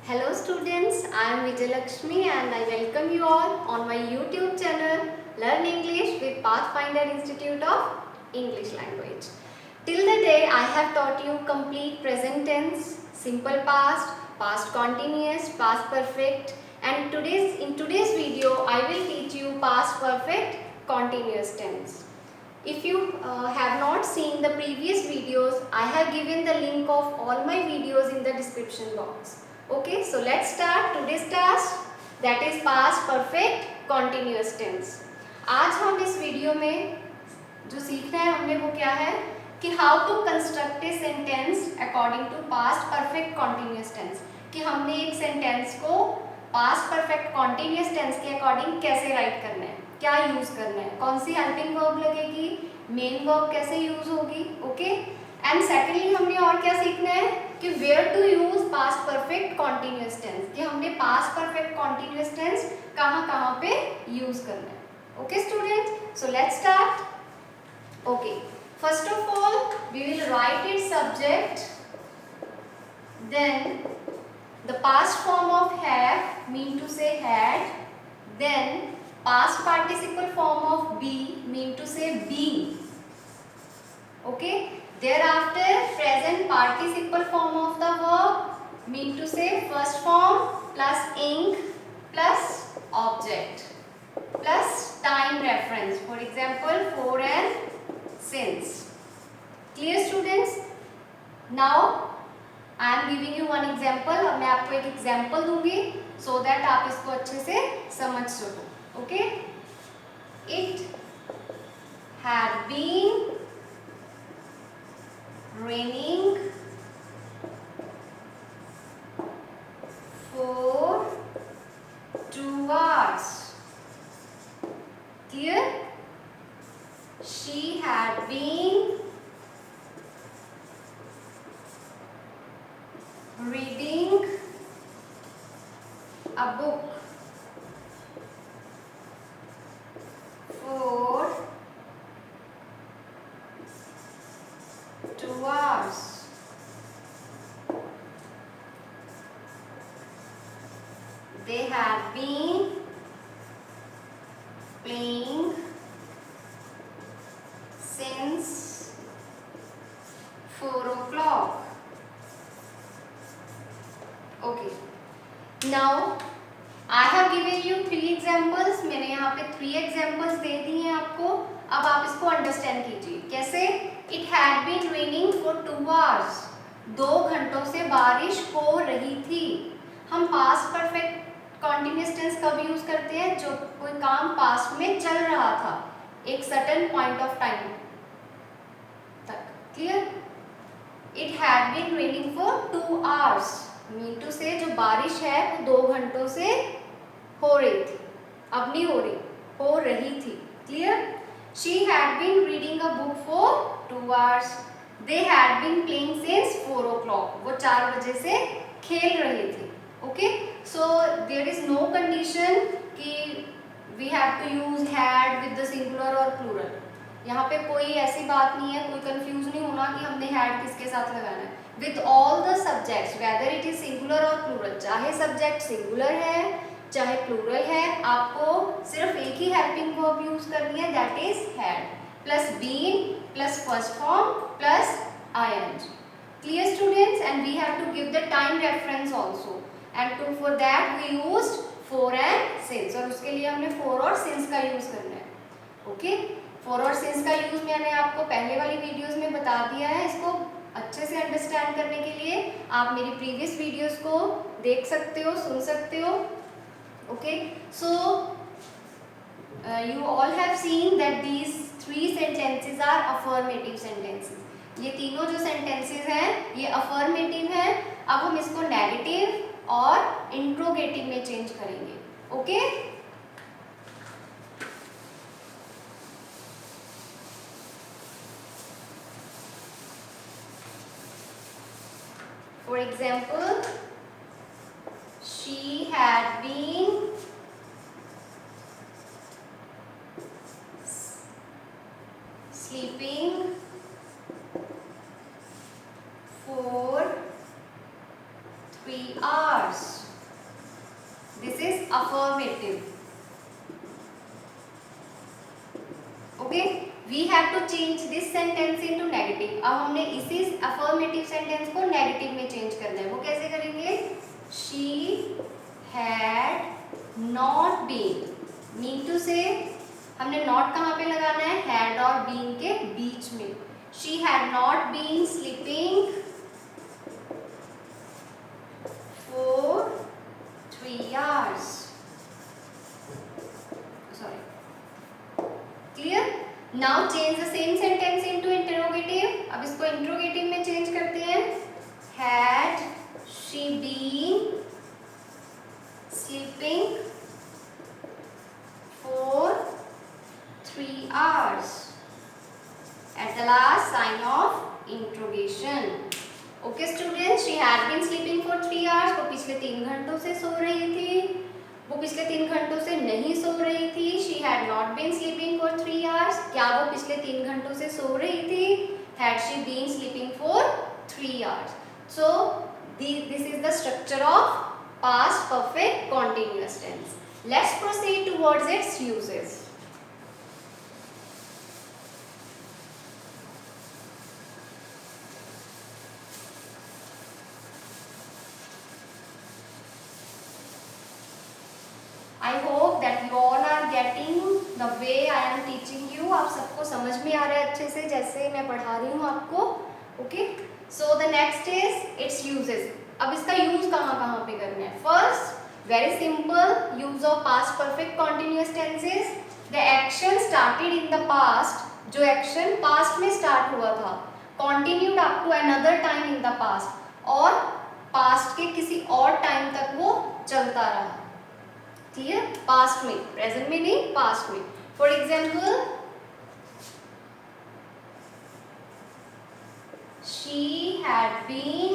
Hello students, I am Vijayalakshmi and I welcome you all on my YouTube channel Learn English with Pathfinder Institute of English Language. Till the day I have taught you complete present tense, simple past, past continuous, past perfect, and in today's video I will teach you past perfect continuous tense. If you have not seen the previous videos, I have given the link of all my videos in the description box. Okay, so let's start today's task, that is past perfect continuous tense. आज हम इस video में जो सीखना है हमने वो क्या है कि how to construct a sentence according to past perfect continuous tense, कि हमने एक सेंटेंस को पास्ट परफेक्ट कॉन्टिन्यूस टेंस के अकॉर्डिंग कैसे राइट करना है, क्या यूज करना है, कौन सी हेल्पिंग वर्ब लगेगी, मेन वर्ब कैसे यूज होगी. ओके, एंड सेकेंडली हमने और क्या सीखना है कि where to use past perfect continuous tense, कि हमने पास्ट परफेक्ट कॉन्टिन्यूस टेंस कहाँ पे यूज करना है. Okay students, so let's start. Okay, first of all we will write it subject, then the past form of have mean to say had, then past participle form of be mean to say being. Okay, thereafter present participle form of the verb mean to say first form plus ing plus object plus time reference, for example for and since. Clear students? Now I am giving you one example. अब मैं आपको एक example दूंगी so that आप इसको अच्छे से समझ सको. Okay? It had been raining for 2 hours. Clear? She had been reading a book for 2 hours. They had been playing since 4 o'clock. Okay. Now I have given you 3 examples. मैंने यहाँ पे 3 examples दे दिए हैं आपको. अब आप इसको अंडरस्टैंड कीजिए. कैसे? It had been raining for 2 hours. 2 घंटों से बारिश हो रही थी. हम पास्ट परफेक्ट कॉन्टिन्यूस टेंस कब यूज करते हैं? जो कोई काम पास्ट में चल रहा था एक सर्टेन पॉइंट ऑफ टाइम तक. Clear? It had been raining for 2 hours. Mean to say जो बारिश है वो 2 घंटों से हो रही थी. अब नहीं हो रही, हो रही थी. Clear? She had been reading a book for 2 hours. They had been playing since 4 o'clock. वो 4 बजे से खेल रहे थे. Okay? So there is no condition कि we have to use had with the singular or plural. यहाँ पे कोई ऐसी बात नहीं है, कोई कंफ्यूज नहीं होना कि हमने had किसके साथ लगाना है. With all the subjects, whether it is singular or plural, चाहे सब्जेक्ट सिंगुलर है चाहे प्लूरल है, आपको सिर्फ एक ही हेल्पिंग वर्ब यूज करनी है, that is had plus been plus first form plus ing. Clear students? And we have to give the time reference also, and for that we used for and since, और उसके लिए हमने for और since का use करना है. Okay, for और since का यूज मैंने आपको पहले वाली वीडियोस में बता दिया है. इसको अच्छे से अंडरस्टैंड करने के लिए आप मेरी प्रीवियस वीडियोस को देख सकते हो, सुन सकते हो. Okay, so you all have seen that these 3 sentences are affirmative sentences. ये तीनों जो sentences हैं ये affirmative हैं. अब हम इसको negative और interrogative में change करेंगे. Okay, for example, she had been sleeping for 3 hours. Okay, we have to change this sentence into negative. अब हमने इसी अफर्मेटिव सेंटेंस को नेगेटिव में चेंज करना है। वो कैसे करेंगे? She had not been, mean to say हमने नॉट कहाँ पे लगाना है? हैड और बीन के बीच में। She had not been sleeping for 3 hours. Sorry. Clear? Now change the same sentence into interrogative. अब इसको interrogative में change करते हैं। Had she been sleeping for 3 hours? At the last sign of interrogation. Okay student, she had been sleeping for 3 hours. वो पिछले 3 घंटों से सो रही थी। वो पिछले 3 घंटों से नहीं सो रही थी। She had not been sleeping for 3 hours. क्या वो पिछले 3 घंटों से सो रही थी? Had she been sleeping for 3 hours. So this is the structure of past perfect continuous tense. Let's proceed towards its uses. I hope that you all are getting the way I am teaching you. आप सबको समझ में आ रहा है अच्छे से जैसे मैं पढ़ा रही हूँ आपको। Okay, so the next is its uses. अब इसका यूज कहाँ कहाँ पे करना है? First, very simple use of past perfect continuous tenses. The action started in the past, जो एक्शन पास्ट में स्टार्ट हुआ था, continued up to another time in the past, और पास्ट के किसी और टाइम तक वो चलता रहा। क्लियर? पास्ट में, प्रेजेंट में नहीं, पास्ट में। For example, she had been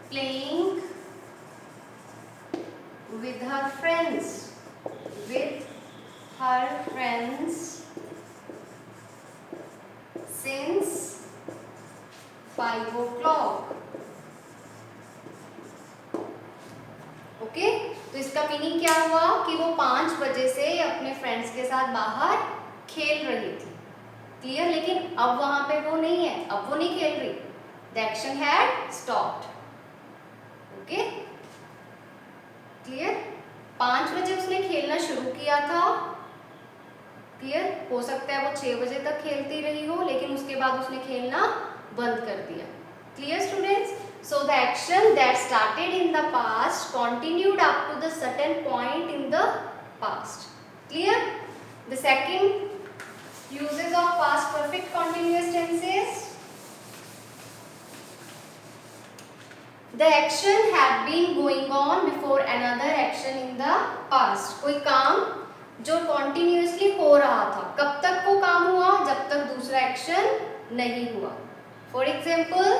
playing with her friends since 5 o'clock. Okay, तो इसका मीनिंग क्या हुआ कि वो 5 बजे से अपने फ्रेंड्स के साथ बाहर खेल रही थी। क्लियर? लेकिन अब वहां पे वो नहीं है, अब वो नहीं खेल रही। The action had stopped. Okay, clear? 5 बजे उसने खेलना शुरू किया था। क्लियर? हो सकता है वो 6 बजे तक खेलती रही हो, लेकिन उसके बाद उसने खेलना बंद कर दिया। Clear students? So the action that started in the past continued up to the certain point in the past. Clear? The second uses of past perfect continuous tenses. The action had been going on before another action in the past. कोई काम जो continuously हो रहा था, कब तक वो काम हुआ? जब तक दूसरा एक्शन नहीं हुआ। For example,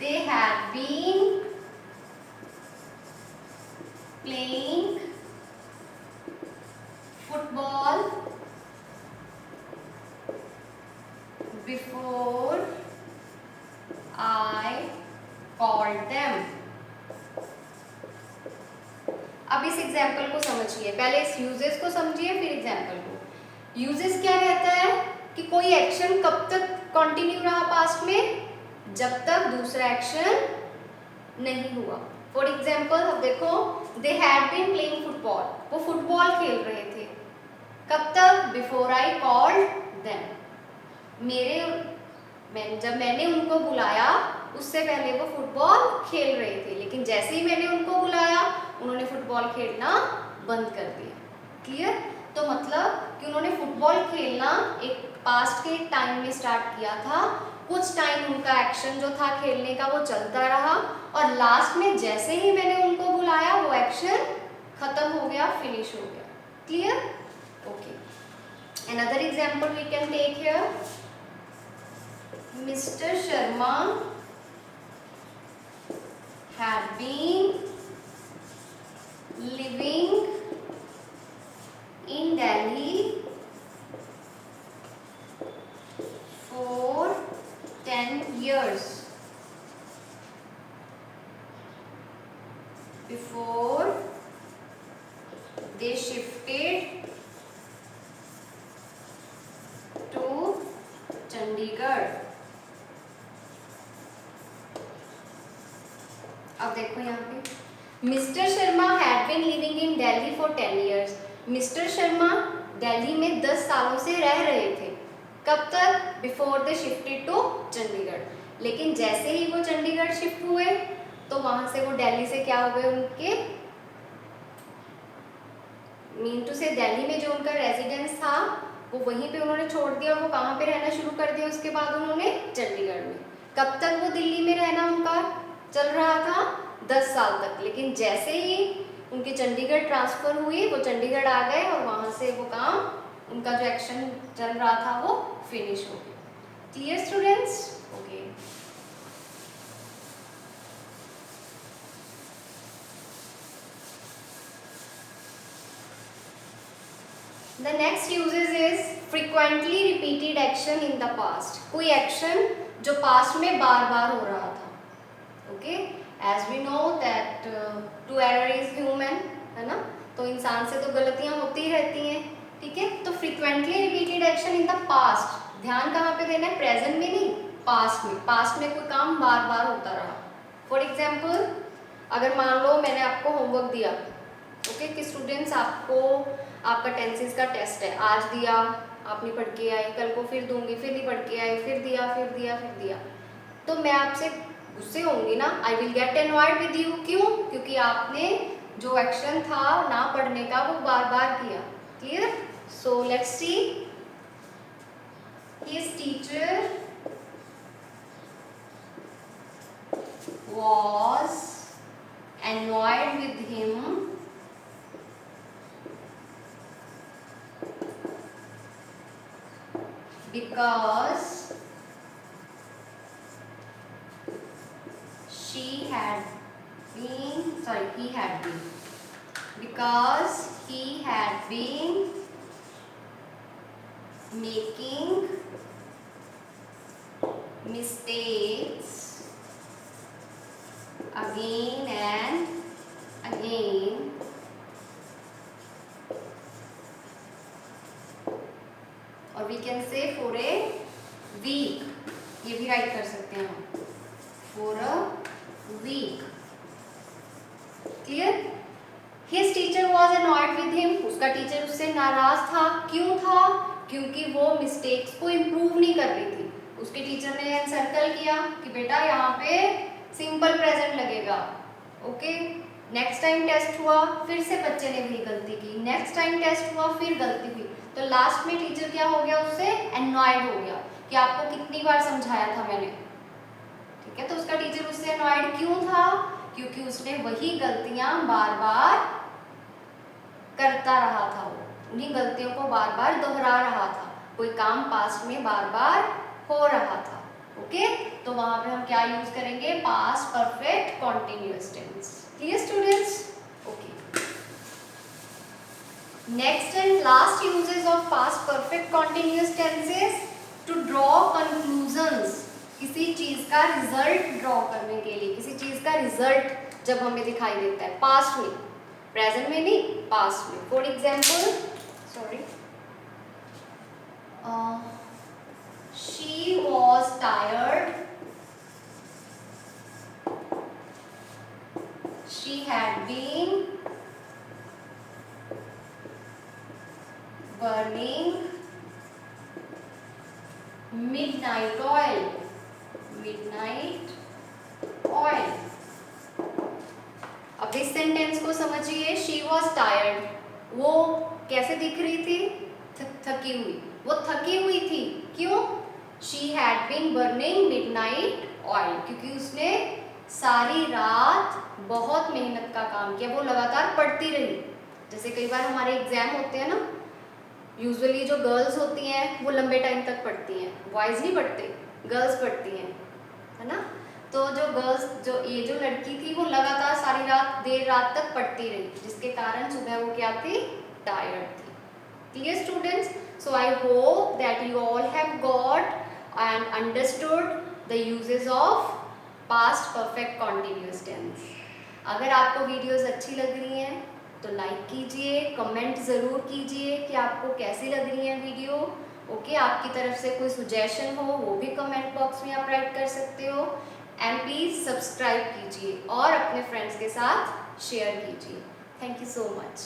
they had been playing football before I called them. अब इस एग्जाम्पल को समझिए, पहले इस यूजेस को समझिए फिर एग्जाम्पल को। यूजेस क्या कहता है कि कोई एक्शन कब तक कंटिन्यू रहा पास्ट में? जब तक दूसरा एक्शन नहीं हुआ। फॉर एग्जाम्पल, अब देखो, they had been playing football, वो फुटबॉल खेल रहे थे। कब तक? बिफोर आई कॉल्ड देम, जब मैंने उनको बुलाया उससे पहले वो फुटबॉल खेल रहे थे, लेकिन जैसे ही मैंने उनको बुलाया उन्होंने फुटबॉल खेलना बंद कर दिया। क्लियर? तो मतलब कि उन्होंने फुटबॉल खेलना एक पास्ट के टाइम में स्टार्ट किया था, कुछ टाइम उनका एक्शन जो था खेलने का वो चलता रहा, और लास्ट में जैसे ही मैंने उनको बुलाया वो एक्शन खत्म हो गया, फिनिश हो गया। Clear? Okay, another example we can take here. Mister Sharma had been living in Delhi for 10 years before they shifted to Chandigarh. अब देखो यहाँ पे mister Sharma had been living in Delhi for 10 years। Mister Sharma Delhi में 10 सालों से रह रहे थे। कब तक? Before they shifted to Chandigarh. लेकिन जैसे ही वो चंडीगढ़ शिफ्ट हुए तो वहां से वो दिल्ली से क्या हो गए, उनके मीन टू से दिल्ली में जो उनका रेजिडेंस था वो वहीं पे उन्होंने छोड़ दिया और वो कहाँ पे रहना शुरू कर दिया उसके बाद उन्होंने? चंडीगढ़ में। कब तक वो दिल्ली में रहना उनका चल रहा था? 10 साल तक। लेकिन जैसे ही उनकी चंडीगढ़ ट्रांसफर हुई वो चंडीगढ़ आ गए और वहां से वो काम, उनका जो एक्शन चल रहा था वो फिनिश हो गया। Clear students? Okay. The next uses is frequently repeated action in the past। कोई एक्शन जो पास्ट में बार बार हो रहा था। Okay, as we know that to err is human, है ना, तो इंसान से तो गलतियां होती ही रहती हैं, ठीक है। तो frequently repeated action in the past, ध्यान कहाँ पे देना है? प्रेजेंट में नहीं, पास्ट में। पास्ट में कोई काम बार बार होता रहा। फॉर एग्जाम्पल, अगर मान लो मैंने आपको होमवर्क दिया, ओके, कि स्टूडेंट्स आपको आपका टेंसेस का टेस्ट है, आज दिया, आप नहीं पढ़ के आए, कल को फिर दूंगी, फिर नहीं पढ़ के आए, फिर दिया, फिर दिया, फिर दिया, तो मैं आपसे गुस्से होंगी ना, I will get annoyed with you. क्यों? क्योंकि आपने जो एक्शन था ना पढ़ने का वो बार बार किया। Clear? So let's see, his teacher was annoyed with him because he had been because he had been making mistakes again and again और we can say for a week, ये भी राइट कर सकते हैं हम, for a week। Clear? His teacher was annoyed with him, उसका teacher उससे नाराज था। क्यों था? क्योंकि वो मिस्टेक्स को इम्प्रूव नहीं कर रही थी। उसके टीचर ने सर्कल किया कि बेटा यहाँ पे सिंपल प्रेजेंट लगेगा, ओके। नेक्स्ट टाइम टेस्ट हुआ, फिर से बच्चे ने भी गलती की, नेक्स्ट टाइम टेस्ट हुआ, फिर गलती हुई, तो लास्ट में टीचर क्या हो गया? उससे एनॉयड हो गया कि आपको कितनी बार समझाया था मैंने, ठीक है। तो उसका टीचर उससे एनॉयड क्यों था? क्योंकि उसने वही गलतियां बार बार करता रहा था, वो उन्हीं गलतियों को बार बार दोहरा रहा था, कोई काम पास्ट में बार बार हो रहा था, ओके। तो वहां पे हम क्या यूज करेंगे? Past perfect continuous tense. Clear students? Okay. Next and last uses of past perfect continuous tenses, to draw conclusions, किसी चीज का रिजल्ट ड्रॉ करने के लिए, किसी चीज का रिजल्ट जब हमें दिखाई देता है पास्ट में, प्रेजेंट में नहीं, पास्ट में। For example, sorry, she was tired, she had been burning midnight oil, midnight oil। अब इस सेंटेंस को समझिए, she was tired, वो कैसे दिख रही थी? थकी हुई, वो थकी हुई थी। क्यों? She had been burning midnight oil, क्योंकि उसने सारी रात बहुत मेहनत का काम किया, वो लगातार पढ़ती रही। जैसे कई बार हमारे एग्जाम होते हैं ना, यूजुअली जो गर्ल्स होती हैं वो लंबे टाइम तक पढ़ती हैं, बॉयज नहीं पढ़ते, गर्ल्स पढ़ती हैं, है ना। तो जो गर्ल्स, ये जो लड़की थी वो लगातार सारी रात, देर रात तक पढ़ती रही, जिसके कारण सुबह वो क्या थी? टायर्ड थी। Clear students? So I hope that you all have got and understood the uses of past perfect continuous tense. अगर आपको वीडियोस अच्छी लग रही हैं तो लाइक कीजिए, कमेंट ज़रूर कीजिए कि आपको कैसी लग रही है वीडियो। ओके, आपकी तरफ से कोई सुजेशन हो वो भी कमेंट बॉक्स में आप राइट कर सकते हो। एंड प्लीज़ सब्सक्राइब कीजिए और अपने फ्रेंड्स के साथ शेयर कीजिए। Thank you so much.